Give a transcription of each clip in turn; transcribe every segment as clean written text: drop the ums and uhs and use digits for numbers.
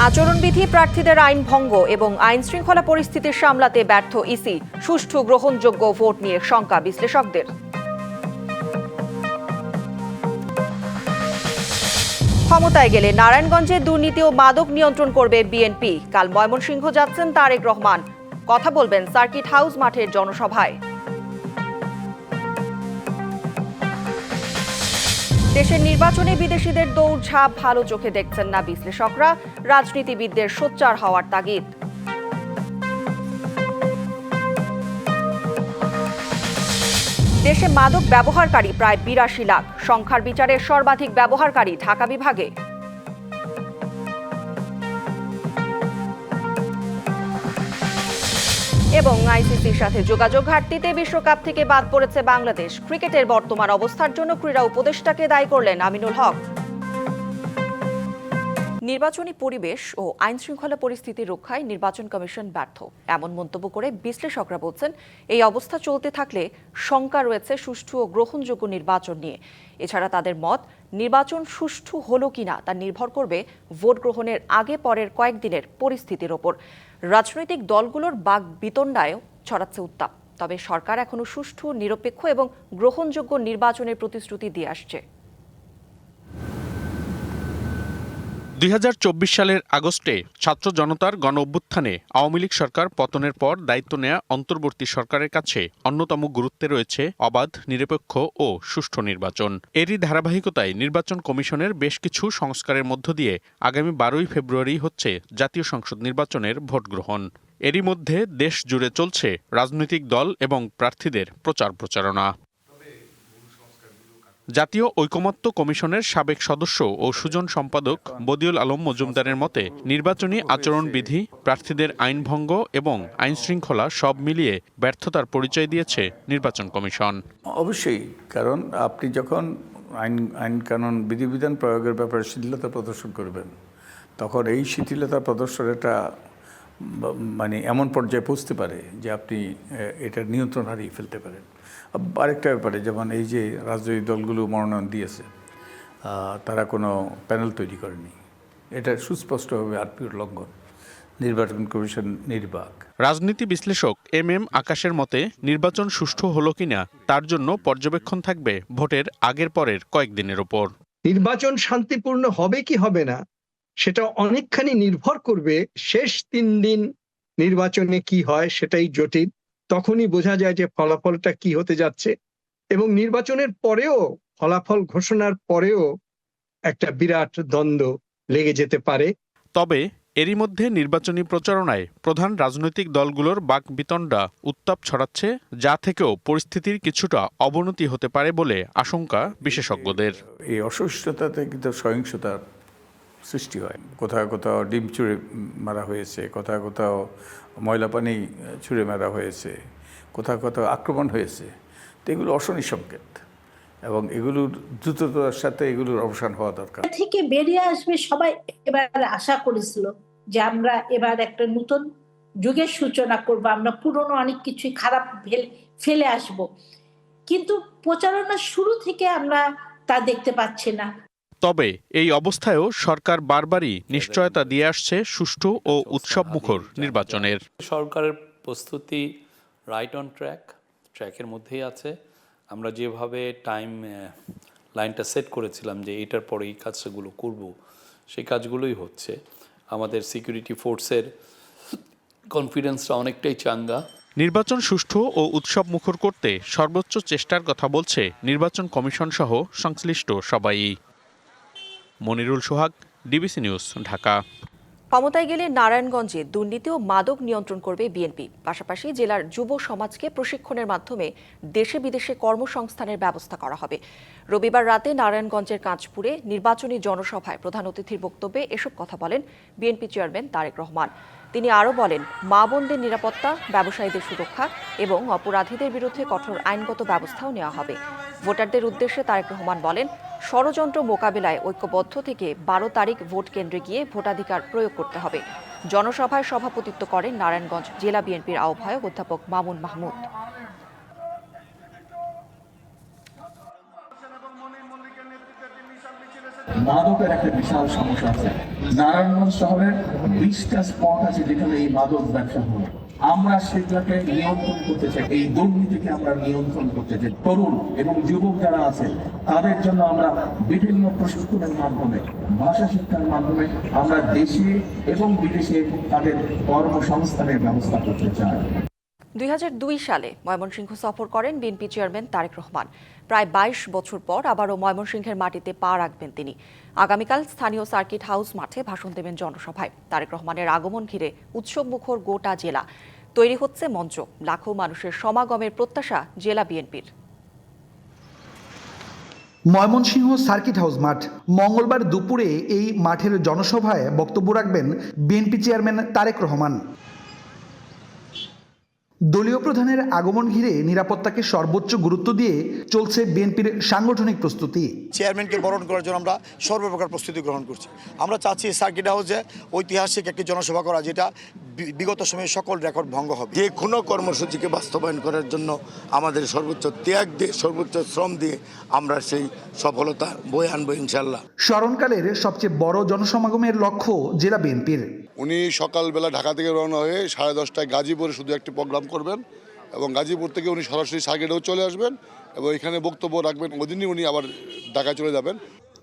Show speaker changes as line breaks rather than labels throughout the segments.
আচরণবিধি প্রার্থীদের আইন ভঙ্গ এবং আইন শৃঙ্খলা পরিস্থিতি সামলাতে ব্যর্থ ইসি, সুষ্ঠু গ্রহণযোগ্য ভোট নিয়ে শঙ্কা বিশ্লেষকদের। ক্ষমতায় গেলে নারায়ণগঞ্জে দুর্নীতি ও মাদক নিয়ন্ত্রণ করবে বিএনপি। কাল ময়মনসিংহ যাচ্ছেন তারেক রহমান, কথা বলবেন সার্কিট হাউস মাঠের জনসভায়। দেশের নির্বাচনে বিদেশিদের দৌড়ঝাঁপ ভালো চোখে দেখছেন না বিশ্লেষকরা, রাজনীতিবিদদের সোচ্চার হওয়ার তাগিদ। দেশে মাদক ব্যবহারকারী প্রায় ৮২ লাখ, সংখ্যার বিচারে সর্বাধিক ব্যবহারকারী ঢাকা বিভাগে। এবং আইসিসির সাথে যোগাযোগ ঘাটতিতে বিশ্বকাপ থেকে বাদ পড়েছে বাংলাদেশ। ক্রিকেটের বর্তমান অবস্থার জন্য ক্রীড়া উপদেষ্টাকে দায়ী করলেন আমিনুল হক। নির্বাচনী পরিবেশ ও আইন শৃঙ্খলা পরিস্থিতি রক্ষায় নির্বাচন কমিশন ব্যর্থ, এমন মন্তব্য করে বিশ্লেষকরা বলছেন এই অবস্থা চলতে থাকলে শঙ্কা রয়েছে সুষ্ঠু ও গ্রহণযোগ্য নির্বাচন নিয়ে। এছাড়া তাদের মত, নির্বাচন সুষ্ঠু হলো কিনা তা নির্ভর করবে ভোট গ্রহণের আগে পরের কয়েকদিনের পরিস্থিতির ওপর। রাজনৈতিক দলগুলোর বাক বিতণ্ডায়ও ছড়াচ্ছে উত্তাপ, তবে সরকার এখনো সুষ্ঠু, নিরপেক্ষ এবং গ্রহণযোগ্য নির্বাচনের প্রতিশ্রুতি দিয়ে আসছে।
২০২৪ সালের আগস্টে ছাত্র জনতার গণ অভ্যুত্থানে আওয়ামী লীগ সরকার পতনের পর দায়িত্ব নেয়া অন্তর্বর্তী সরকারের কাছে অন্যতম গুরুত্বে রয়েছে অবাধ, নিরপেক্ষ ও সুষ্ঠু নির্বাচন। এরই ধারাবাহিকতায় নির্বাচন কমিশনের বেশ কিছু সংস্কারের মধ্য দিয়ে আগামী ১২ই ফেব্রুয়ারি হচ্ছে জাতীয় সংসদ নির্বাচনের ভোট গ্রহণ। এরই মধ্যে দেশ জুড়ে চলছে রাজনৈতিক দল এবং প্রার্থীদের প্রচারণা। জাতীয় ঐকমত্য কমিশনের সাবেক সদস্য ও সুজন সম্পাদক বদিউল আলম মজুমদারের মতে, নির্বাচনী আচরণবিধি, প্রার্থীদের আইন ভঙ্গ এবং আইন শৃঙ্খলা সব মিলিয়ে ব্যর্থতার পরিচয় দিয়েছে নির্বাচন কমিশন।
অবশ্যই, কারণ আপনি যখন আইন কানুন বিধিবিধান প্রয়োগের ব্যাপারে শিথিলতা প্রদর্শন করবেন, তখন এই শিথিলতা প্রদর্শনটা এমন পর্যায়ে পৌঁছতে পারে যে আপনি এটার নিয়ন্ত্রণ হারিয়ে ফেলতে পারেন। আরেকটা ব্যাপারে, যেমন এই যে রাজনৈতিক দলগুলো মনোনয়ন দিয়েছে, তারা কোনো প্যানেল তৈরি করেনি, এটা সুস্পষ্টভাবে আরপিওর লঙ্ঘন। নির্বাচন কমিশন নির্বাক।
রাজনীতি বিশ্লেষক এম আকাশের মতে, নির্বাচন সুষ্ঠু হলো কিনা তার জন্য পর্যবেক্ষণ থাকবে ভোটের আগের পরের কয়েকদিনের ওপর।
নির্বাচন শান্তিপূর্ণ হবে কি হবে না সেটা অনেকখানি নির্ভর করবে শেষ ৩ দিন নির্বাচনে কি হয়, সেটাই জটিল। তখনই বোঝা যায় যে ফলাফলটা কি হতে যাচ্ছে, এবং নির্বাচনের পরেও, ফলাফল ঘোষণার পরেও একটা বিরাট দ্বন্দ্ব লেগে যেতে পারে।
তবে এরই মধ্যে নির্বাচনী প্রচারণায় প্রধান রাজনৈতিক দলগুলোর বাকবিতণ্ডা উত্তাপ ছড়াচ্ছে, যা থেকেও পরিস্থিতির কিছুটা অবনতি হতে পারে বলে আশঙ্কা বিশেষজ্ঞদের।
এই অসহিষ্ণুতাতে কিন্তু সহিংসতার সৃষ্টি হয়। কোথাও কোথাও ডিম ছুঁড়ে মারা হয়েছে, কোথাও কোথাও ময়লা পানি ছুঁড়ে মারা হয়েছে, কোথাও কোথাও আক্রমণ হয়েছে। তো এগুলো অশনি সংকেত, এবং এগুলোর দ্রুততার সাথে এগুলোর অবসান হওয়া দরকার।
থেকে বেরিয়ে আসবে সবাই এবার আশা করেছিল যে আমরা এবার একটা নতুন যুগের সূচনা করব, আমরা পুরনো অনেক কিছুই খারাপ ফেলে আসব, কিন্তু প্রচারণার শুরু থেকে আমরা তা দেখতে পাচ্ছি না।
তবে এই অবস্থায়ও সরকার বারবারই নিশ্চয়তা দিয়ে আসছে সুষ্ঠু ও উৎসবমুখর নির্বাচনের।
সরকারের প্রস্তুতি রাইট অন ট্র্যাকের মধ্যেই আছে। আমরা যেভাবে টাইম লাইনটা সেট করেছিলাম যে এটার পরে এই কাজগুলো করব, সেই কাজগুলোই হচ্ছে। আমাদের সিকিউরিটি ফোর্সের কনফিডেন্সটা অনেকটাই চাঙ্গা।
নির্বাচন সুষ্ঠু ও উৎসবমুখর করতে সর্বোচ্চ চেষ্টার কথা বলছে নির্বাচন কমিশন সহ সংশ্লিষ্ট সবাই। মনিরুল সোহাগ, ডিবিসি নিউজ, ঢাকা।
ক্ষমতায় গেলে নারায়ণগঞ্জে দুর্নীতি ও মাদক নিয়ন্ত্রণ করবে বিএনপি। পাশাপাশি জেলার যুব সমাজকে প্রশিক্ষণের মাধ্যমে দেশে বিদেশে কর্মসংস্থানের ব্যবস্থা করা হবে। রবিবার রাতে নারায়ণগঞ্জের কাঁচপুরে নির্বাচনী জনসভায় প্রধান অতিথির বক্তব্যে এসব কথা বলেন বিএনপি চেয়ারম্যান তারেক রহমান। তিনি আরও বলেন, মা বোনদের নিরাপত্তা, ব্যবসায়ীদের সুরক্ষা এবং অপরাধীদের বিরুদ্ধে কঠোর আইনগত ব্যবস্থাও নেওয়া হবে। ভোটারদের উদ্দেশ্যে তারেক রহমান বলেন, ষড়যন্ত্র মোকাবিলায় ঐক্যবদ্ধ থেকে ১২ তারিখ ভোট কেন্দ্রে গিয়ে ভোটাধিকার প্রয়োগ করতে হবে। জনসভায় সভাপতিত্ব করেন নারায়ণগঞ্জ জেলা বিএনপির আহ্বায়ক অধ্যাপক মামুন মাহমুদ।
মাদকের একটা বিশাল সমস্যা আছে। নারায়ণগঞ্জ শহরের 20টা স্পট আছে যেখানে এই মাদক ব্যবসা হয়। আমরা সেগুলোকে নিয়ন্ত্রণ করতে চাই, এই দুর্নীতিকে আমরা নিয়ন্ত্রণ করতে চাই। তরুণ এবং যুবক যারা আছে তাদের জন্য আমরা বিভিন্ন প্রশিক্ষণের মাধ্যমে, ভাষা শিক্ষার মাধ্যমে আমরা দেশে এবং বিদেশে তাদের কর্মসংস্থানের ব্যবস্থা করতে চাই।
2002 সালে ময়মনসিংহ সফর করেন বিএনপি চেয়ারম্যান তারেক রহমান। প্রায় 22 বছর পর আবারও ময়মনসিংহের মাটিতে পা রাখবেন তিনি। আগামীকাল স্থানীয় সার্কিট হাউস মাঠে ভাষণ দেবেন জনসভায়। তারেক রহমানের আগমন ঘিরে উৎসবমুখর গোটা জেলা। তৈরি হচ্ছে মঞ্চ। লাখো মানুষের সমাগমের প্রত্যাশা জেলা বিএনপির।
ময়মনসিংহ সার্কিট হাউস মাঠ। মঙ্গলবার দুপুরে এই মাঠের জনসভায় বক্তব্য রাখবেন বিএনপি চেয়ারম্যান তারেক রহমান। দলীয় প্রধানের আগমন ঘিরে নিরাপত্তাকে সর্বোচ্চ গুরুত্ব দিয়ে চলছে বিএনপির সাংগঠনিক প্রস্তুতি।
চেয়ারম্যানকে বরণ করার জন্য আমরা সর্বপ্রকার প্রস্তুতি গ্রহণ করছি। আমরা চাচ্ছি সার্কিট হাউসে ঐতিহাসিক একটি জনসভা করা, যেটা বিগত সময়ে সকল রেকর্ড ভঙ্গ হবে।
যে কোনো কর্মসূচিকে বাস্তবায়ন করার জন্য আমাদের সর্বোচ্চ ত্যাগ দিয়ে, সর্বোচ্চ শ্রম দিয়ে আমরা সেই সফলতা বয়ে আনবো ইনশাল্লাহ।
স্মরণকালের সবচেয়ে বড় জনসমাগমের লক্ষ্য জেলা বিএনপির।
উনি সকালবেলা ঢাকা থেকে রওনা হয়ে 10:30টায় গাজীপুরে শুধু একটি প্রোগ্রাম করবেন এবং গাজীপুর থেকে উনি সরাসরি সার্কিটেও চলে আসবেন এবং এখানে বক্তব্য রাখবেন। ওদিনই উনি আবার ঢাকায় চলে যাবেন।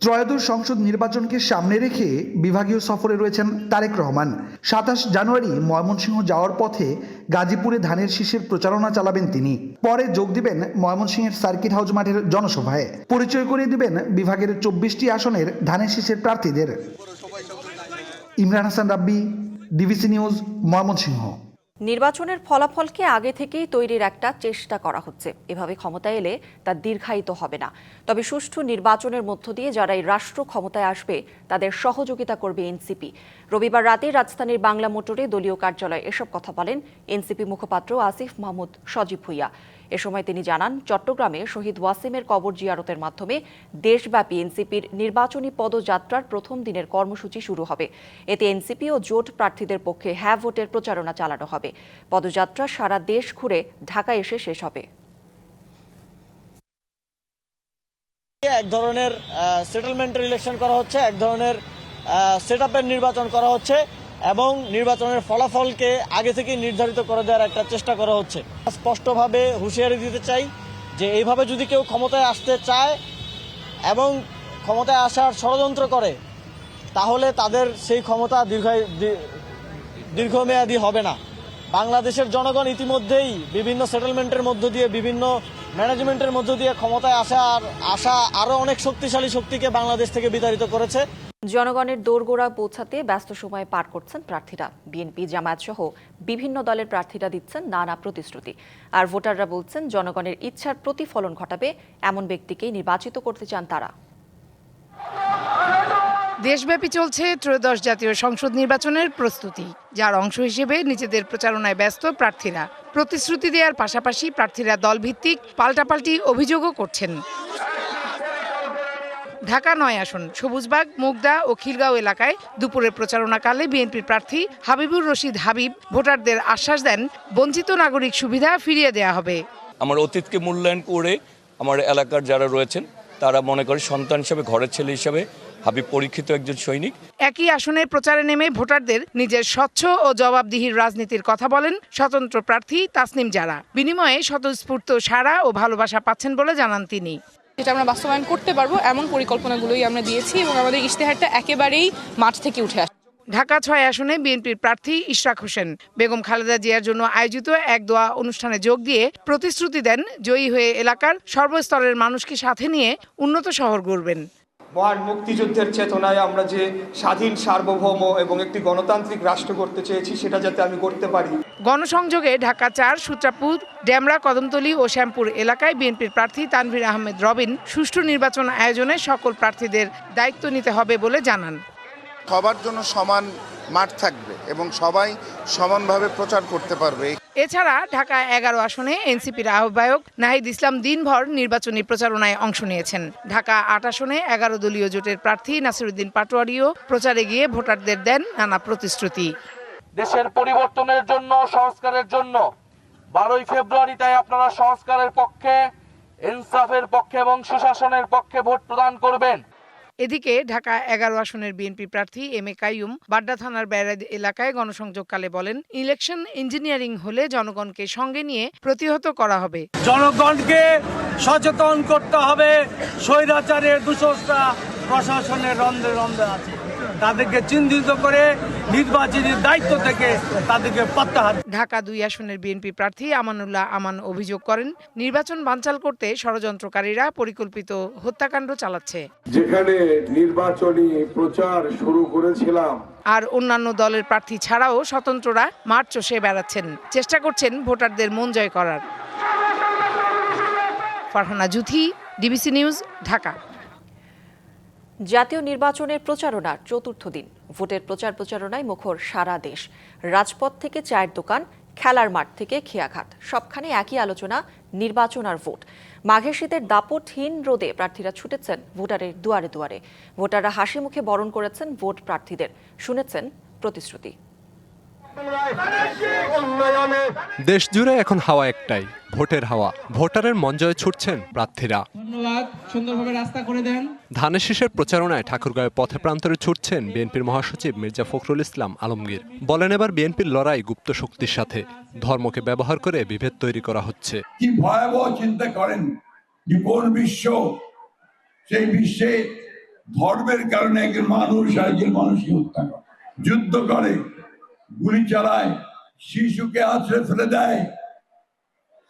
ত্রয়োদশ সংসদ নির্বাচনকে সামনে রেখে বিভাগীয় সফরে রয়েছেন তারেক রহমান। 27 জানুয়ারি ময়মনসিংহ যাওয়ার পথে গাজীপুরে ধানের শীষের প্রচারণা চালাবেন তিনি। পরে যোগ দিবেন ময়মনসিংহের সার্কিট হাউস মাঠের জনসভায়। পরিচয় করিয়ে দিবেন বিভাগের 24টি আসনের ধানের শীষের প্রার্থীদের। ইমরান হাসান রাব্বি, ডিবিসি নিউজ, ময়মনসিংহ।
নির্বাচনের ফলাফলকে আগে থেকেই তৈরির একটা চেষ্টা করা হচ্ছে। এভাবে ক্ষমতায় এলে তা দীর্ঘায়িত হবে না। তবে সুষ্ঠু নির্বাচনের মধ্য দিয়ে যারা এই রাষ্ট্র ক্ষমতায় আসবে তাদের সহযোগিতা করবে এনসিপি। রবিবার রাতে রাজধানীর বাংলা মোটরে দলীয় কার্যালয়ে এসব কথা বলেন এনসিপি মুখপাত্র আসিফ মাহমুদ সজীব ভুইয়া। এ সময় তিনি জানান, চট্টগ্রামে শহীদ ওয়াসিমের কবর জিয়ারতের মাধ্যমে দেশব্যাপী এনসিপির নির্বাচনী পদযাত্রার প্রথম দিনের কর্মসূচি শুরু হবে। এতে এনসিপি ও জোট প্রার্থীদের পক্ষে হ্যাঁ ভোটের প্রচারণা চালানো হবে। পদযাত্রা সারা দেশ ঘুরে ঢাকায় এসে শেষ হবে।
এক ধরনের সেটেলমেন্টের ইলেকশন করা হচ্ছে, এক ধরনের সেটআপের নির্বাচন করা হচ্ছে এবং নির্বাচনের ফলাফলকে আগে থেকে নির্ধারিত করে দেওয়ার একটা চেষ্টা করা হচ্ছে। স্পষ্টভাবে হুঁশিয়ারি দিতে চাই যে এইভাবে যদি কেউ ক্ষমতায় আসতে চায় এবং ক্ষমতায় আসার ষড়যন্ত্র করে, তাহলে তাদের সেই ক্ষমতা দীর্ঘমেয়াদী হবে না। বাংলাদেশের জনগণ ইতিমধ্যেই বিভিন্ন সেটেলমেন্টের মধ্য দিয়ে, বিভিন্ন ম্যানেজমেন্টের মধ্য দিয়ে ক্ষমতায় আসা আরো অনেক শক্তিশালী শক্তিকে বাংলাদেশ থেকে বিতাড়িত করেছে।
জনগণের দোরগোড়া পৌঁছাতে ব্যস্ত সময়ে পার করছেন প্রার্থীরা। বিএনপি, জামায়াত সহ বিভিন্ন দলের প্রার্থীরা দিচ্ছেন নানা প্রতিশ্রুতি। আর ভোটাররা বলছেন, জনগণের ইচ্ছার প্রতিফলন ঘটাবে এমন ব্যক্তিকেই নির্বাচিত করতে চান তারা।
দেশব্যাপী চলছে ত্রয়োদশ জাতীয় সংসদ নির্বাচনের প্রস্তুতি, যার অংশ হিসেবে নিজেদের প্রচারণায় ব্যস্ত প্রার্থীরা। প্রতিশ্রুতি দেওয়ার পাশাপাশি প্রার্থীরা দলভিত্তিক পাল্টাপাল্টি অভিযোগও করছেন। ঢাকা 9 আসন সবুজবাগ, মুগদা ও খিলগাঁও এলাকায় দুপুরের প্রচারণাকালে বিএনপির প্রার্থী হাবিবুর রশিদ হাবিব ভোটারদের আশ্বাস দেন, বঞ্চিত নাগরিক সুবিধা ফিরিয়ে দেওয়া হবে।
আমার অতীতকে মূল্যায়ন করে আমার এলাকার যারা রয়েছেন তারা মনে করে সন্তান হিসেবে, ঘরের ছেলে হিসেবে হাবিব পরীক্ষিত একজন সৈনিক।
একই আসনের প্রচারে নেমে ভোটারদের নিজের স্বচ্ছ ও জবাবদিহির রাজনীতির কথা বলেন স্বতন্ত্র প্রার্থী তাসনিম জারা। বিনিময়ে স্বতঃস্ফূর্ত সাড়া ও ভালোবাসা পাচ্ছেন বলে জানান তিনি।
যেটা আমরা বাস্তবায়ন করতে পারবো এমন পরিকল্পনাগুলোই আমরা দিয়েছি এবং আমাদের ইশতেহারটা একেবারেই মাঠ থেকে উঠে আসে।
ঢাকা 6 আসনে বিএনপির প্রার্থী ইশরাক হোসেন বেগম খালেদা জিয়ার জন্য আয়োজিত এক দোয়া অনুষ্ঠানে যোগ দিয়ে প্রতিশ্রুতি দেন, জয়ী হয়ে এলাকার সর্বস্তরের মানুষকে সাথে নিয়ে উন্নত শহর গড়বেন।
মহান মুক্তিযুদ্ধের চেতনায় আমরা যে স্বাধীন, সার্বভৌম এবং একটি গণতান্ত্রিক রাষ্ট্র করতে চেয়েছি, সেটা যাতে আমি করতে পারি।
গণসংযোগে ঢাকা 4, সূত্রাপুর, ডেমরা, কদমতলী ও শ্যামপুর এলাকায় বিএনপির প্রার্থী তানভীর আহমেদ রবিন সুষ্ঠু নির্বাচন আয়োজনে সকল প্রার্থীদের দায়িত্ব নিতে হবে বলে জানান।
সবার জন্য সমান মাঠ থাকবে এবং সবাই সমানভাবে প্রচার করতে পারবে।
এছাড়া ঢাকা 11 আসনে এনসিপির আহ্বায়ক নাহিদ ইসলাম দিনভর নির্বাচনী প্রচারণায় অংশ নিয়েছেন। ঢাকা 8 আসনে 11 দলীয় জোটের প্রার্থী নাসিরউদ্দিন পাটোয়ারিও প্রচারে গিয়ে ভোটারদের দেন নানা প্রতিশ্রুতি।
দেশের পরিবর্তনের জন্য, সংস্কারের জন্য 12ই ফেব্রুয়ারি তাই আপনারা সংস্কারের পক্ষে, ইনসাফের পক্ষে এবং সুশাসনের পক্ষে ভোট প্রদান করবেন।
এদিকে ঢাকা 11 আসনের বিএনপি প্রার্থী এম এ কাইয়ুম বাড্ডা থানার ব্যারাদ এলাকায় গণসংযোগকালে বলেন, ইলেকশন ইঞ্জিনিয়ারিং হলে জনগণকে সঙ্গে নিয়ে প্রতিহত করা হবে।
জনগণকে সচেতন করতে হবে। স্বৈরাচারের দুঃশাসনটা প্রশাসনের রন্ধে রন্ধে আছে, তাদেরকে চিহ্নিত করে নির্বাচনের দায়িত্ব থেকে তাদেরকে প্রত্যাহার।
ঢাকা 2 আসনের বিএনপি প্রার্থী আমানুল্লাহ আমান অভিযোগ করেন, নির্বাচন বানচাল করতে ষড়যন্ত্রকারীরা পরিকল্পিত হত্যাকাণ্ড চালাচ্ছে।
যেখানে নির্বাচনী প্রচার শুরু করেছিলাম,
আর অন্যান্য দলের প্রার্থী ছাড়াও স্বতন্ত্ররা মাঠ চষে বেড়াচ্ছেন, চেষ্টা করছেন ভোটারদের মন জয় করার। Farhana Juthi, DBC news, Dhaka.
জাতীয় নির্বাচনের প্রচারণার চতুর্থ দিন। ভোটের প্রচারণায় মুখর সারা দেশ। রাজপথ থেকে চায়ের দোকান, খেলার মাঠ থেকে খেয়াঘাট, সবখানে একই আলোচনা, নির্বাচন আর ভোট। মাঘের শীতের দাপটহীন রোদে প্রার্থীরা ছুটেছেন ভোটারের দুয়ারে দুয়ারে। ভোটাররা হাসি মুখে বরণ করেছেন ভোট প্রার্থীদের, শুনেছেন প্রতিশ্রুতি।
দেশ জুড়ে এখন হাওয়া একটাই, ভোটের হাওয়া। ভোটারের মন জয়ে ছুটছেন প্রার্থীরা।
ধন্যবাদ, সুন্দরভাবে রাস্তা করে দেন।
ধানের শীষের প্রচারণায় ঠাকুরগাঁওয়ে পথে প্রান্তরে ছুটছেন বিএনপির মহাসচিব মির্জা ফখরুল ইসলাম আলমগীর। বলেন, এবার বিএনপির লড়াই গুপ্ত শক্তির সাথে, ধর্মকে ব্যবহার করে বিভেদ তৈরি করা হচ্ছে।
কি ভয়াবহ চিন্তা করেন যে কোন বিশ্ব, সেই বিশ্বে ধর্মের কারণে একজন মানুষ আরেকজন মানুষকে হত্যা করে, যুদ্ধ করে, গুলি চালায়, শিশুকে আছড়ে ফেলে দেয়।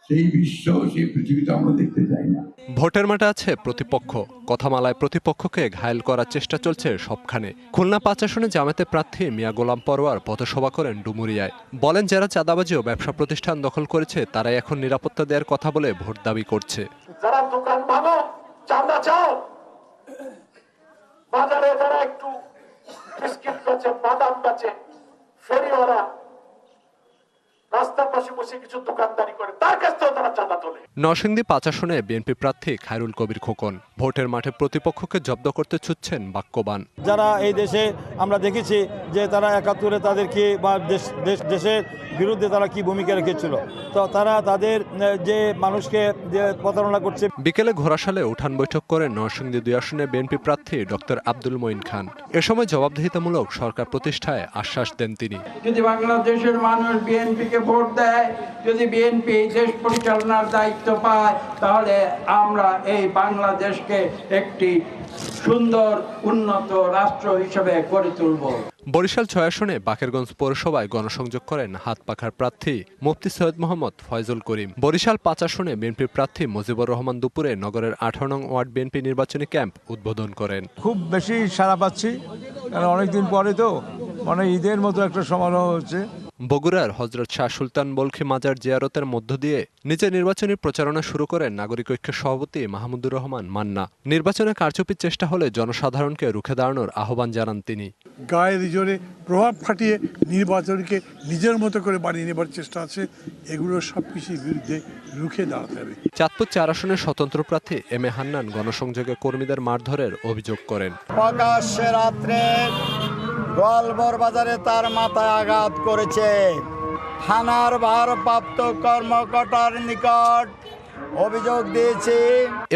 সেই বিশ্ব, সেই পৃথিবীতে আমরা দেখতে চাই না।
ভোটের মাঠে আছে প্রতিপক্ষ, কথামালায় প্রতিপক্ষকে ঘায়েল করার চেষ্টা চলছে সবখানে। খুলনা 5 আসনে জামায়াতের প্রার্থী মিয়া গোলাম পরোয়ার পথসভা করেন ডুমুরিয়ায়। বলেন, যারা চাঁদাবাজি ও ব্যবসা প্রতিষ্ঠান দখল করেছে তারাই এখন নিরাপত্তা দেওয়ার কথা বলে ভোট দাবি করছে।
যারা দোকান ভাঙো, চাঁদা চাও, বাজারে যারা একটু বিস্কিট বেচে, বাদাম বেচে, ফেরিওয়ালা রাস্তার পাশে বসে কিছু দোকানদারি করে, তার কাছ থেকে তারা চাঁদা তোলে।
নরসিংদী 5 আসনে বিএনপি প্রার্থী খায়রুল কবির খোকন ভোটের মাঠে প্রতিপক্ষকে জব্দ করতে ছুটছেন বাক্যবান।
যারা এই দেশে আমরা দেখেছি যে তারা 71-এ তাদেরকে বা দেশের বিরুদ্ধে তারা কি ভূমিকা রেখেছিল, তো তারা তাদের যে মানুষকে যে প্রতারণা করছে।
বিকেলে ঘোড়াশালে উঠান বৈঠক করেন নরসিংদী 2 আসনে বিএনপি প্রার্থী ডক্টর আব্দুল মঈন খান। এ সময় জবাবদিহিতামূলক সরকার প্রতিষ্ঠায় আশ্বাস দেন তিনি।
যদি বাংলাদেশের মানুষ বিএনপিকে ভোট দেয়, যদি বিএনপি দেশ পরিচালনার দায়িত্ব পায়, তাহলে আমরা এই বাংলাদেশকে একটি সুন্দর উন্নত রাষ্ট্র হিসেবে গড়ে তুলব।
বরিশাল 6 আসনে বাকেরগঞ্জ পৌরসভায় গণসংযোগ করেন হাতপাখার প্রার্থী মুফতি সৈয়দ মোহাম্মদ ফয়জুল করিম। বরিশাল 5 আসনে বিএনপির প্রার্থী মুজিবুর রহমান দুপুরে নগরের 18 নং ওয়ার্ড বিএনপি নির্বাচনী ক্যাম্প উদ্বোধন করেন।
খুব বেশি সাড়া পাচ্ছি, কারণ অনেকদিন পরে তো মানে ঈদের মতো একটা সমারোহ হচ্ছে।
বগুড়ার হযরত শাহ সুলতান বলখি মাজার জিয়ারতের মধ্য দিয়ে নিজের নির্বাচনী প্রচারণা শুরু করেন নাগরিক ঐক্যের সভাপতি মাহমুদুর রহমান মান্না। নির্বাচনে কারচুপির চেষ্টা হলে জনসাধারণকে রুখে দাঁড়ানোর আহ্বান জানান তিনি।
গায়ের জোরে প্রভাব খাটিয়ে নির্বাচনকে নিজের মতো করে বানিয়ে নেবার চেষ্টা আছে, এগুলো সবকিছুর বিরুদ্ধে রুখে দাঁড়াতে হবে।
চাঁদপুর 4 আসনের স্বতন্ত্র প্রার্থী এম এ হান্নান গণসংযোগে কর্মীদের মারধরের অভিযোগ করেন।
প্রকাশ্যে রাত্রে গোয়ালবর বাজারে তার মাথায় আঘাত করেছে। থানার ভারপ্রাপ্ত কর্মকর্তার নিকট অভিযোগ দিয়েছি।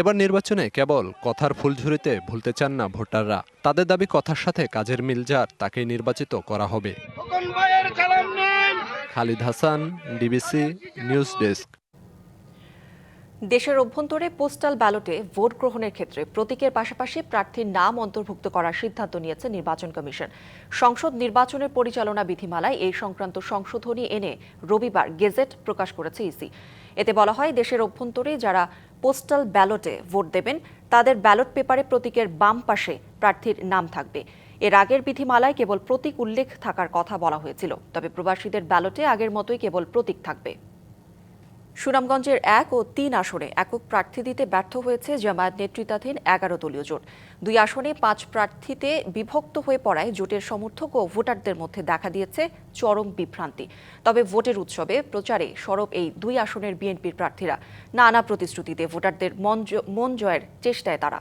এবার নির্বাচনে কেবল কথার ফুলঝুরিতে ভুলতে চান না ভোটাররা। তাদের দাবি কথার সাথে কাজের মিল যার তাকেই নির্বাচিত করা হবে। Khalid Hasan, DBC news desk.
দেশের অভ্যন্তরে পোস্টাল ব্যালটে ভোট গ্রহণের ক্ষেত্রে প্রতীকের পাশাপাশি প্রার্থীর নাম অন্তর্ভুক্ত করার সিদ্ধান্ত নিয়েছে নির্বাচন কমিশন। সংসদ নির্বাচনের পরিচালনা বিধিমালায় এই সংক্রান্ত সংশোধনী এনে রবিবার গেজেট প্রকাশ করেছে ইসি। এতে বলা হয়, দেশের অভ্যন্তরে যারা পোস্টাল ব্যালটে ভোট দেবেন তাদের ব্যালট পেপারে প্রতীকের বাম পাশে প্রার্থীর নাম থাকবে। এর আগের বিধিমালায় কেবল প্রতীক উল্লেখ থাকার কথা বলা হয়েছিল, তবে প্রবাসীদের ব্যালটে আগের মতোই কেবল প্রতীক থাকবে। সুনামগঞ্জের 1 ও 3 আসনে একক প্রার্থী দিতে ব্যর্থ হয়েছে জামায়াত নেতৃত্বাধীন 11 দলীয় জোট। 2 আসনে 5 প্রার্থীতে বিভক্ত হয়ে পড়ায় জোটের সমর্থক ও ভোটারদের মধ্যে দেখা দিয়েছে চরম বিভ্রান্তি। তবে ভোটের উৎসবে প্রচারে সরব এই 2 আসনের বিএনপির প্রার্থীরা নানা প্রতিশ্রুতিতে ভোটারদের মন জয়ের চেষ্টায় তারা।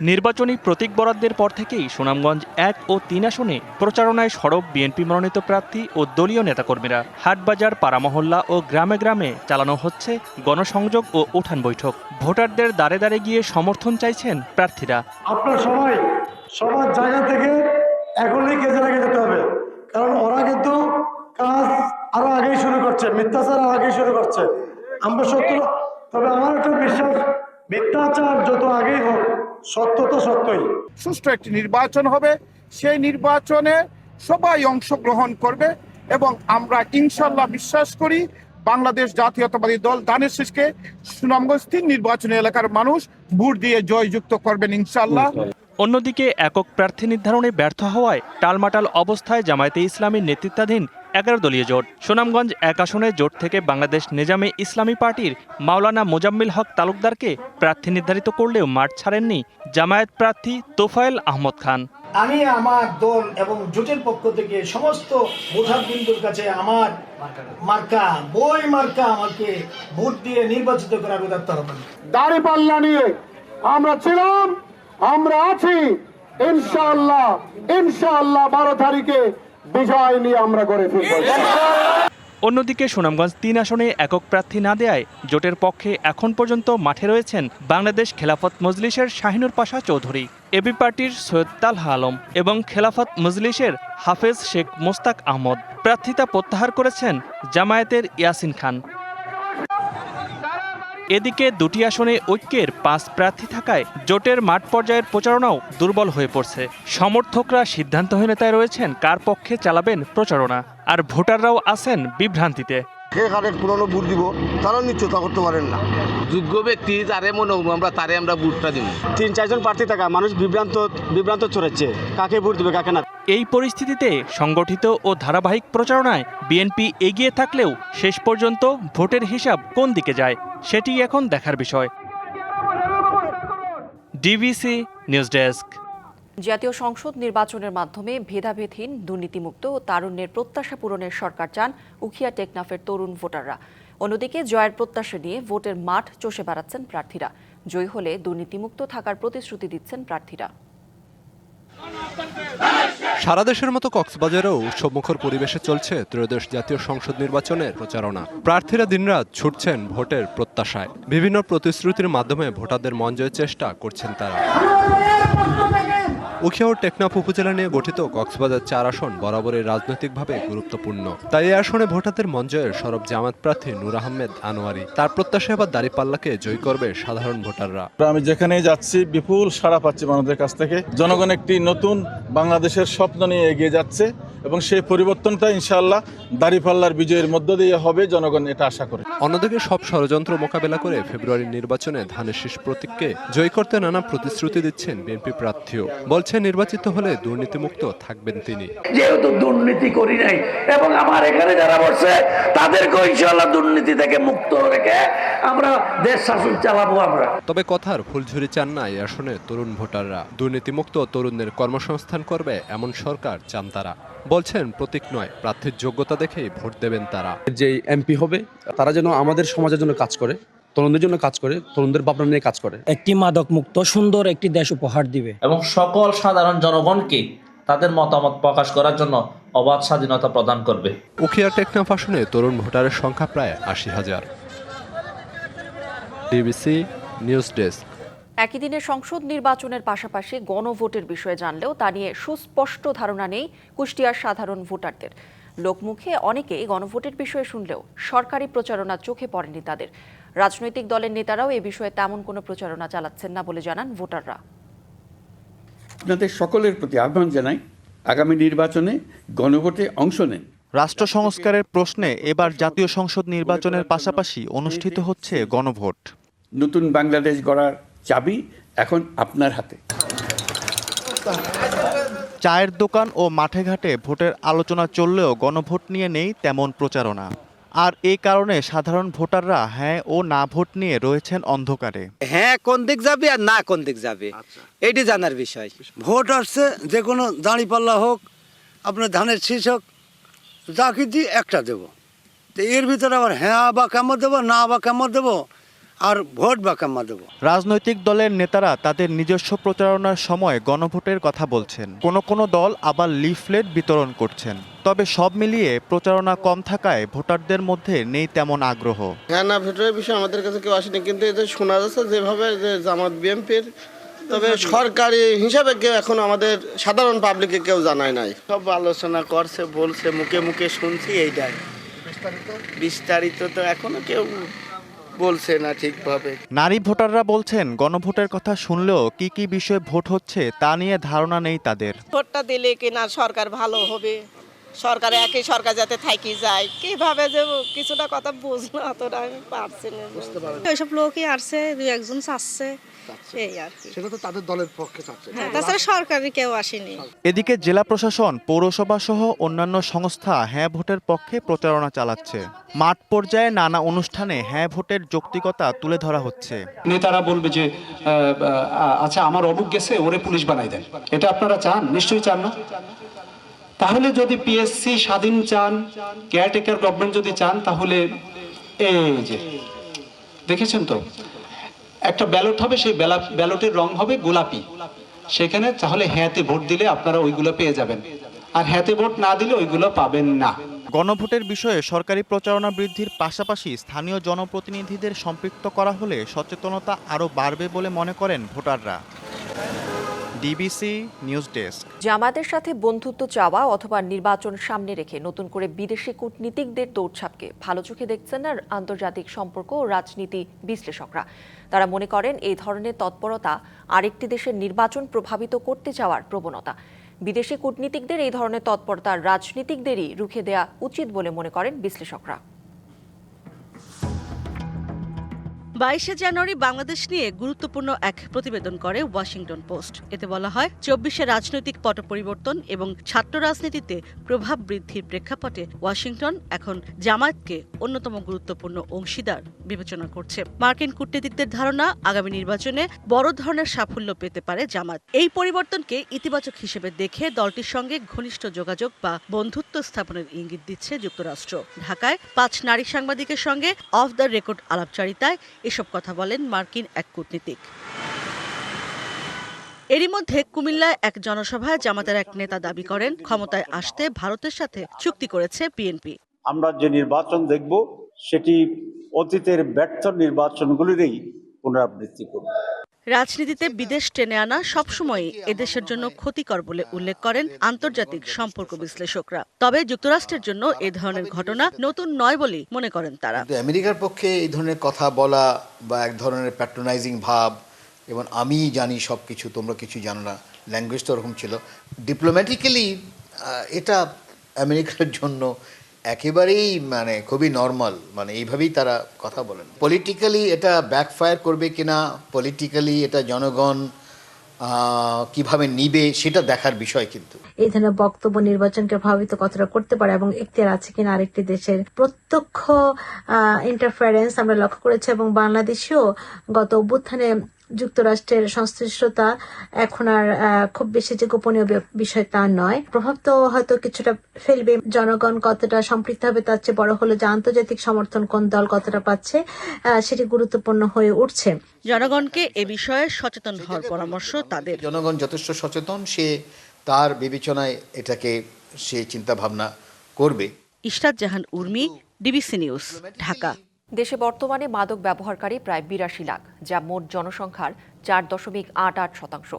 নির্বাচনী প্রতীক বরাদ্দের পর থেকেই সুনামগঞ্জ 1 ও 3 আসনে প্রচারণায় সরব বিএনপি মনোনীত প্রার্থী ও দলীয় নেতাকর্মীরা। হাটবাজার, পাড়ামহল্লা ও গ্রামে গ্রামে চালানো হচ্ছে গণসংযোগ ও উঠান বৈঠক। ভোটারদের দ্বারে দ্বারে গিয়ে সমর্থন চাইছেন প্রার্থীরা।
আপনার সবাই সবার জায়গা থেকে এখনই কেজে লেগে যেতে হবে, কারণ ওরা কিন্তু কাজ আরো আগেই শুরু করছে, মিথ্যাচার আরো আগেই শুরু করছে। আমরা সত্য, তবে আমার একটা বিশ্বাস, মিথ্যাচার যত আগেই হোক, সত্য তো সত্যই।
সুষ্ঠু একটি নির্বাচন হবে, সেই নির্বাচনে সবাই অংশগ্রহণ করবে এবং আমরা ইনশাল্লাহ বিশ্বাস করি বাংলাদেশ জাতীয়তাবাদী দল ধানের শীষকে সুনামগঞ্জ 3 নির্বাচনী এলাকার মানুষ ভোট দিয়ে জয়যুক্ত করবেন ইনশাল্লাহ।
অন্যদিকে একক প্রার্থী নির্ধারণে ব্যর্থ হওয়ায় টালমাটাল অবস্থায় জামায়াতে ইসলামীর নেতৃত্বাধীন 11 দলীয় জোট। সুনামগঞ্জ 1 আসনে জোট থেকে বাংলাদেশ নিজামে ইসলামী পার্টির মাওলানা মোজাম্মিল হক তালুকদারকে প্রার্থী নির্ধারিত করলেও মাঠ ছাড়েননি জামায়াত প্রার্থী তোফায়েল আহমদ খান।
আমি আমার দল এবং জোটের পক্ষ থেকে সমস্ত ভোটারবৃন্দুর কাছে আমার মার্কা আমাকে ভোট দিয়ে নির্বাচিত করার দায়িত্ব হবে।
দাঁড়িপাল্লা নিয়ে আমরা ছিলাম, আমরা আছি, ইনশাআল্লাহ 12 তারিখে বিজয় নিয়ে আমরা গড়ে ফিরব।
অন্যদিকে সুনামগঞ্জ 3 আসনে একক প্রার্থী না দেয়ায় জোটের পক্ষে এখন পর্যন্ত মাঠে রয়েছেন বাংলাদেশ খেলাফত মজলিসের শাহিনুর পাশা চৌধুরী, এবি পার্টির সৈয়দ তালহা আলম এবং খেলাফত মজলিসের হাফেজ শেখ মোস্তাক আহমদ। প্রার্থিতা প্রত্যাহার করেছেন জামায়াতের ইয়াসিন খান। এদিকে 2টি আসনে ঐক্যের 5 প্রার্থী থাকায় জোটের মাঠ পর্যায়ের প্রচারণাও দুর্বল হয়ে পড়ছে। সমর্থকরা সিদ্ধান্তহীনতায় রয়েছেন কার পক্ষে চালাবেন প্রচারণা, আর ভোটাররাও আছেন বিভ্রান্তিতে।
পুরনো ভোট দিব তারা নিশ্চয়তা করতে পারেন না।
যোগ্য ব্যক্তি যারে মনে হবো আমরা তারে আমরা ভোটটা দিব।
3-4 জন প্রার্থী থাকা মানুষ বিভ্রান্ত চড়েছে, কাকে ভোট দিবে কাকে না।
এই পরিস্থিতিতে সংগঠিত ও ধারাবাহিক প্রচারণায় বিএনপি এগিয়ে থাকলেও শেষ পর্যন্ত ভোটের হিসাব কোন দিকে যায় সেটি এখন দেখার বিষয়। DBC news desk.
জাতীয় সংসদ নির্বাচনের মাধ্যমে ভেদাভেদহীন, দুর্নীতিমুক্ত ও তারুণ্যের প্রত্যাশা পূরণের সরকার চান উখিয়া টেকনাফের তরুণ ভোটাররা। অন্যদিকে জয়ের প্রত্যাশা নিয়ে ভোটের মাঠ চষে বেড়াচ্ছেন প্রার্থীরা। জয়ী হলে দুর্নীতিমুক্ত থাকার প্রতিশ্রুতি দিচ্ছেন প্রার্থীরা।
সারা দেশের মতো কক্সবাজারেও উৎসবমুখর পরিবেশে চলছে ত্রয়োদশ জাতীয় সংসদ নির্বাচনের প্রচারণা। প্রার্থীরা দিনরাত ছুটছেন ভোটের প্রত্যাশায়। বিভিন্ন প্রতিশ্রুতির মাধ্যমে ভোটারদের মন জয়ের চেষ্টা করছেন তারা। উখিয়া ও টেকনাফ উপজেলা নিয়ে গঠিত কক্সবাজার 4 আসন বরাবরই রাজনৈতিকভাবে গুরুত্বপূর্ণ। তাই এই আসনে ভোটারদের মন জয়ের সরব জামায়াত প্রার্থী নূর আহমেদ আনোয়ারি। তার প্রত্যাশা এবার দাঁড়িপাল্লাকে জয় করবে সাধারণ ভোটাররা।
আমি যেখানেই যাচ্ছি বিপুল সাড়া পাচ্ছি মানুষের কাছ থেকে। জনগণ একটি নতুন বাংলাদেশের স্বপ্ন নিয়ে এগিয়ে যাচ্ছে এবং সেই পরিবর্তনটা ইনশাআল্লাহ দাঁড়িপাল্লার বিজয়ের মধ্য দিয়ে হবে, জনগণ এটা আশা করে।
অন্যদিকে সব ষড়যন্ত্র মোকাবেলা করে ফেব্রুয়ারির নির্বাচনে ধানের শীষ প্রতীককে জয় করতে নানা প্রতিশ্রুতি দিচ্ছেন বিএনপি প্রার্থীও। বলছেন নির্বাচিত হলে দুর্নীতিমুক্ত থাকবেন তিনি।
যেহেতু দুর্নীতি করি নাই এবং আমার এখানে যারা বসে তাদেরকে ইনশাআল্লাহ দুর্নীতি থেকে মুক্ত রেখে আমরা দেশ শাসন চালাবো আমরা।
তবে কথার ফুলঝুরি চান না এই আসনের তরুণ ভোটাররা। দুর্নীতিমুক্ত তরুণদের কর্মসংস্থান করবে এমন সরকার চান তারা। বলছেন প্রতীক নয়, প্রার্থীর যোগ্যতা দেখেই ভোট দেবেন তারা।
যে এমপি হবে তারা যেন আমাদের সমাজের জন্য কাজ করে, তরুণদের জন্য কাজ করে, তরুণদের ভাবনা নিয়ে কাজ করে।
একটি মাদক মুক্ত সুন্দর একটি দেশ উপহার দিবে
এবং সকল সাধারণ জনগণকে তাদের মতামত প্রকাশ করার জন্য অবাধ স্বাধীনতা প্রদান করবে।
উখিয়া টেকনাফ আসনে তরুণ ভোটারের সংখ্যা প্রায় 80,000। DBC news desk.
একই দিনে সংসদ নির্বাচনের পাশাপাশি গণভোটের বিষয়ে জানলেও তা নিয়ে সুস্পষ্ট ধারণা নেই কুষ্টিয়ার সাধারণ ভোটারদের। লোকমুখে অনেকেই গণভোটের বিষয়ে শুনলেও সরকারি প্রচারণা চোখে পড়েনি তাদের। রাজনৈতিক দলের নেতারাও এ বিষয়ে তেমন কোনো প্রচারণা চালাচ্ছেন না বলে জানান ভোটাররা।
আপনাদের সকলের প্রতি আহ্বান জানাই, আগামী নির্বাচনে গণভোটে অংশ নেন।
রাষ্ট্র সংস্কারের প্রশ্নে এবার জাতীয় সংসদ নির্বাচনের পাশাপাশি অনুষ্ঠিত হচ্ছে গণভোট।
নতুন বাংলাদেশ গড়ার চাবি এখন আপনার হাতে।
চায়ের দোকান ও মাঠে ঘাটে ভোটের আলোচনা চললেও গণভোট নিয়ে নেই তেমন প্রচারণা। আর এই কারণে সাধারণ ভোটাররা হ্যাঁ ও না ভোট নিয়ে রয়েছেন অন্ধকারে।
হ্যাঁ কোন দিক যাবে আর না কোন দিক যাবে এটি জানার বিষয়।
ভোট আসছে, যে কোনো দাঁড়িপাল্লা হোক, আপনার ধানের শীষ হোক, যা কিছু একটা দেবো। তো এর ভিতরে আবার হ্যাঁ বা কেমন দেবো, না বা কেমন দেবো, আর ভোট বা কাম্মা দেবো।
রাজনৈতিক দলের নেতারা তাদের নিজস্ব প্রচারণার সময় গণভোটের কথা বলছেন, কোনো দল আবার লিফলেট বিতরণ করছেন। তবে সব মিলিয়ে প্রচারণা কম থাকায় ভোটারদের মধ্যে নেই তেমন আগ্রহ।
হ্যাঁ, না, ভোটের বিষয়ে আমাদের কাছে কেউ আসেনি, কিন্তু এতে শোনা যাচ্ছে যেভাবে যে জামাত বিএনপির, তবে সরকারি হিসাবে কেউ এখন আমাদের সাধারণ পাবলিকে কেউ জানায় নাই। সব আলোচনা করছে, বলছে, মুখে মুখে শুনছি, এইটাই। বিস্তারিত তো এখনো কেউ বলছে না ঠিকভাবে।
নারী ভোটাররা বলছেন গণভোটের কথা শুনলেও কি কি বিষয়ে ভোট হচ্ছে তা নিয়ে ধারণা নেই তাদের।
ভোটটা দিলে কিনা সরকার ভালো হবে, সরকারে একই সরকার যাতে থাকি যায়, কিভাবে যে কিছুটা কথা বুঝলো অতটা আমি পারছি না। ওইসব লোকই আসছে, দুই একজন চাচ্ছে, এই আর কি।
সেটা তো তাদের দলের পক্ষে চাচ্ছে,
তাছাড়া সরকারি কেউ আসেনি।
এদিকে জেলা প্রশাসন, পৌরসভা সহ অন্যান্য সংস্থা হ্যাঁ ভোটের পক্ষে প্রচারণা চালাচ্ছে। মাঠ পর্যায়ে নানা অনুষ্ঠানে হ্যাঁ ভোটের যৌক্তিকতা তুলে ধরা হচ্ছে।
নেতারা বলবে যে আচ্ছা আমার অমুক গেছে, ওরে পুলিশ বানাই দেন। এটা আপনারা চান? নিশ্চয়ই চান না। তাহলে যদি পিএসসি স্বাধীন চান, কেয়ারটেকার গভর্নমেন্ট যদি চান, তাহলে এই যে দেখেছেন তো একটা ব্যালট হবে, সেই ব্যালটের রং হবে গোলাপি, সেখানে তাহলে হ্যাঁতে ভোট দিলে আপনারা ওইগুলো পেয়ে যাবেন, আর হ্যাঁতে ভোট না দিলে ওইগুলো পাবেন না।
গণভোটের বিষয়ে সরকারি প্রচারণা বৃদ্ধির পাশাপাশি স্থানীয় জনপ্রতিনিধিদের সম্পৃক্ত করা হলে সচেতনতা আরও বাড়বে বলে মনে করেন ভোটাররা। DBC news desk.
জামায়াতের সাথে বন্ধুত্ব চাওয়া অথবা নির্বাচন সামনে রেখে নতুন করে বিদেশি কূটনীতিকদের দৌড়ঝাঁপকে ভালো চোখে দেখছেন না আন্তর্জাতিক সম্পর্ক ও রাজনীতি বিশ্লেষকরা। তারা মনে করেন এই ধরনের তৎপরতা আরেকটি দেশের নির্বাচন প্রভাবিত করতে চাওয়ার প্রবণতা। বিদেশি কূটনীতিকদের এই ধরনের তৎপরতা রাজনীতিকদেরই রুখে দেওয়া উচিত বলে মনে করেন বিশ্লেষকরা।
22শে জানুয়ারি বাংলাদেশ নিয়ে গুরুত্বপূর্ণ এক প্রতিবেদন করে ওয়াশিংটন পোস্ট। এতে বলা হয় 24শে রাজনৈতিক পট পরিবর্তন এবং ছাত্র রাজনীতিতে প্রভাব বৃদ্ধির প্রেক্ষাপটে ওয়াশিংটন এখন জামায়াতকে অন্যতম গুরুত্বপূর্ণ অংশীদার বিবেচনা করছে। মার্কিন কূটনীতিকদের ধারণা আগামী নির্বাচনে বড় ধরনের সাফল্য পেতে পারে জামায়াত। এই পরিবর্তনকে ইতিবাচক হিসেবে দেখে দলটির সঙ্গে ঘনিষ্ঠ যোগাযোগ বা বন্ধুত্ব স্থাপনের ইঙ্গিত দিচ্ছে যুক্তরাষ্ট্র। ঢাকায় 5 নারী সাংবাদিকের সঙ্গে অফ দ্য রেকর্ড আলাপচারিতায় এসব কথা বলেন মার্কিন এক কূটনীতিক। এরই মধ্যে কুমিল্লায় এক জনসভায় জামাতের এক নেতা দাবি করেন ক্ষমতায় আসতে ভারতের সাথে চুক্তি করেছে বিএনপি।
আমরা যে নির্বাচন দেখব সেটি অতীতের ব্যর্থ নির্বাচনগুলিরই পুনরাবৃত্তি করবে।
রাজনীতিতে বিদেশ টেনে আনা সবসময় এদেশের জন্য ক্ষতিকর বলে উল্লেখ করেন আন্তর্জাতিক সম্পর্ক বিশ্লেষকরা। তবে যুক্তরাষ্ট্রের জন্য এ ধরনের ঘটনা নতুন নয় বলেই মনে করেন তারা।
আমেরিকার পক্ষে এই ধরনের কথা বলা বা এক ধরনের প্যাট্রোনাইজিং ভাব, এবং আমি জানি সব কিছু, তোমরা কিছু জানো না, ল্যাঙ্গুয়েজ তো ওরকম ছিল। ডিপ্লোম্যাটিক্যালি এটা আমেরিকার জন্য একেবারেই খুবই নর্মাল, এইভাবেই তারা কথা বলেন। পলিটিক্যালি এটা ব্যাকফায়ার করবে কিনা, পলিটিক্যালি এটা জনগণ কিভাবে নিবে সেটা দেখার বিষয়। কিন্তু
এই ধরনের বক্তব্য নির্বাচনকে প্রভাবিত কতটা করতে পারে এবং এখতিয়ার আছে কিনা আরেকটি দেশের প্রত্যক্ষ ইন্টারফারেন্স আমরা লক্ষ্য করেছি। এবং বাংলাদেশেও গত অভ্যুত্থানে যুক্তরাষ্ট্রের সংশ্লিষ্টতা এখন আর খুব বেশি যে গোপনীয় বিষয় তা নয়। প্রভাব তো হয়তো কিছুটা ফেলবে। জনগণ কতটা সম্পৃক্ত হবে তার চেয়ে বড় হলো যে আন্তর্জাতিক সমর্থন কোন দল কতটা পাচ্ছে সেটি গুরুত্বপূর্ণ হয়ে উঠছে।
জনগণকে এ বিষয়ে সচেতন হওয়ার পরামর্শ তাদের।
জনগণ যথেষ্ট সচেতন, সে তার বিবেচনায় এটাকে সে চিন্তা ভাবনা করবে।
ইশরাত জাহান উর্মি, ডিবিসি নিউজ, ঢাকা।
দেশে বর্তমানে মাদক ব্যবহারকারী প্রায় 82 লাখ, যা মোট জনসংখ্যার 4.88%।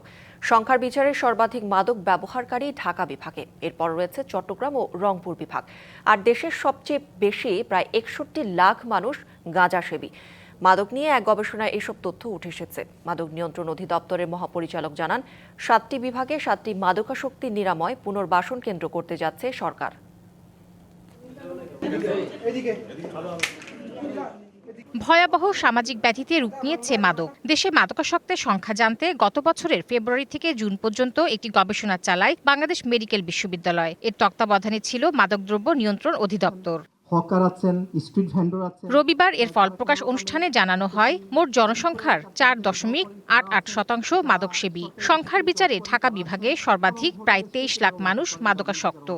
সংখ্যার বিচারে সর্বাধিক মাদক ব্যবহারকারী ঢাকা বিভাগে, এরপর রয়েছে চট্টগ্রাম ও রংপুর বিভাগ। আর দেশের সবচেয়ে বেশি প্রায় 61 লাখ মানুষ গাঁজাসেবী। মাদক নিয়ে এক গবেষণায় এসব তথ্য উঠে এসেছে। মাদক নিয়ন্ত্রণ অধিদপ্তরের মহাপরিচালক জানান, 7টি বিভাগে 7টি মাদকাসক্তি নিরাময় পুনর্বাসন কেন্দ্র করতে যাচ্ছে সরকার।
ভয়াবহ সামাজিক ব্যাধিতে রূপ নিয়েছে মাদক। দেশে মাদকাসক্তের সংখ্যা জানতে গত বছরের ফেব্রুয়ারি থেকে জুন পর্যন্ত একটি গবেষণা চালায় বাংলাদেশ মেডিকেল বিশ্ববিদ্যালয়। এর তত্ত্বাবধানে ছিল মাদকদ্রব্য নিয়ন্ত্রণ অধিদপ্তর। রবিবার এর ফল প্রকাশ অনুষ্ঠানে জানানো হয়, মোট জনসংখ্যার 4.88% মাদকসেবী। সংখ্যার বিচারে ঢাকা বিভাগে সর্বাধিক প্রায় 23 লাখ মানুষ মাদকাসক্ত।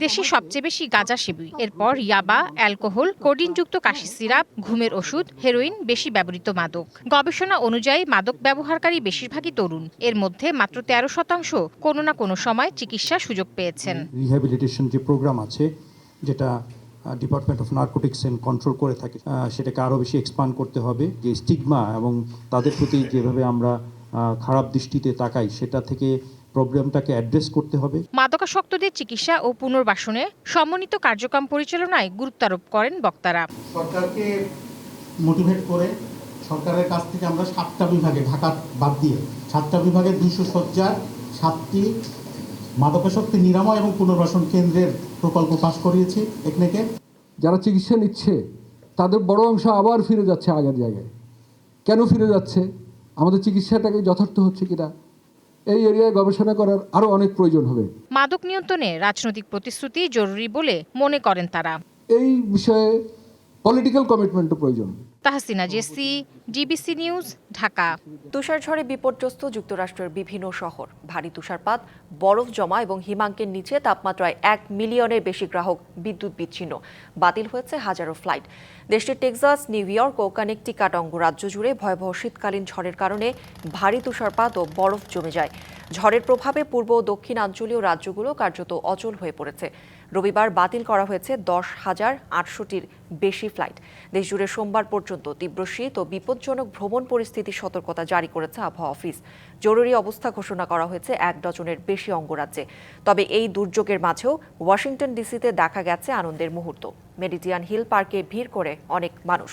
দেশে সবচেয়ে বেশি গাঁজা সেবী, এরপর ইয়াবা, অ্যালকোহল, কোডিনযুক্ত কাশি সিরাপ, ঘুমের ওষুধ, হেরোইন বেশি ব্যবহৃত মাদক। গবেষণা অনুযায়ী মাদক ব্যবহারকারী বেশিরভাগই তরুণ। এর মধ্যে মাত্র 13% কোনো না কোনো সময় চিকিৎসার সুযোগ পেয়েছেন।
রিহ্যাবিলিটেশন যে প্রোগ্রাম আছে, যেটা department of narcotics and control করে থাকে, সেটাকে আরও বেশি এক্সপান্ড করতে হবে। যে স্টিগমা এবং তাদের প্রতি যেভাবে আমরা খারাপ দৃষ্টিতে তাকাই, সেটা থেকে প্রবলেমটাকে অ্যাড্রেস করতে হবে।
মাদকাসক্তদের চিকিৎসা ও পুনর্বাসনে সমন্বিত কার্যক্রম পরিচালনায় গুরুত্ব আরোপ করেন বক্তারা।
সরকারকে মোটিভেট করে সরকারের কাছ থেকে আমরা 7টা বিভাগে, ঢাকা বাদ দিয়ে 7টা বিভাগে 200 শয্যার 7টি মাদকাসক্তি নিরাময় এবং পুনর্বাসন কেন্দ্রের প্রকল্প পাশ করিয়েছি একনেকে।
যারা চিকিৎসা নিচ্ছে তাদের বড় অংশ আবার ফিরে যাচ্ছে আগের জায়গায়। কেন ফিরে যাচ্ছে? আমাদের চিকিৎসাটাকে যথার্থ হচ্ছে কিনা, এই এরিয়ায় গবেষণা করার আরও অনেক প্রয়োজন হবে।
মাদক নিয়ন্ত্রণে রাজনৈতিক প্রতিশ্রুতি জরুরি বলে মনে করেন তারা।
এই বিষয়ে পলিটিক্যাল কমিটমেন্টও প্রয়োজন।
Tahsina Jesi, DBC news, Dhaka.
তুষারঝড়ে বিপর্যস্ত যুক্তরাষ্ট্রের বিভিন্ন শহর। ভারী তুষারপাত, বরফ জমা এবং হিমাঙ্কের নিচে তাপমাত্রায় 1 মিলিয়নের বেশি গ্রাহক বিদ্যুৎ বিচ্ছিন্ন। বাতিল হয়েছে হাজারো ফ্লাইট। দেশটির টেক্সাস, নিউ ইয়র্ক ও কানেকটিকাট অঙ্গরাজ্য জুড়ে ভয়াবহ শীতকালীন ঝড়ের কারণে ভারী তুষারপাত ও বরফ জমে যায়। ঝড়ের প্রভাবে পূর্ব ও দক্ষিণাঞ্চলীয় রাজ্যগুলো কার্যত অচল হয়ে পড়েছে। রবিবার বাতিল করা হয়েছে 10,800টির বেশি ফ্লাইট। দেশজুড়ে সোমবার পর্যন্ত তীব্র শীত ও বিপজ্জনক ভ্রমণ পরিস্থিতির সতর্কতা জারি করেছে আবহাওয়া অফিস। জরুরি অবস্থা ঘোষণা করা হয়েছে 1 ডজনের বেশি অঙ্গরাজ্যে। তবে এই দুর্যোগের মাঝেও ওয়াশিংটন ডিসিতে দেখা গেছে আনন্দের মুহূর্ত। মেরিডিয়ান হিল পার্কে ভিড় করে অনেক মানুষ।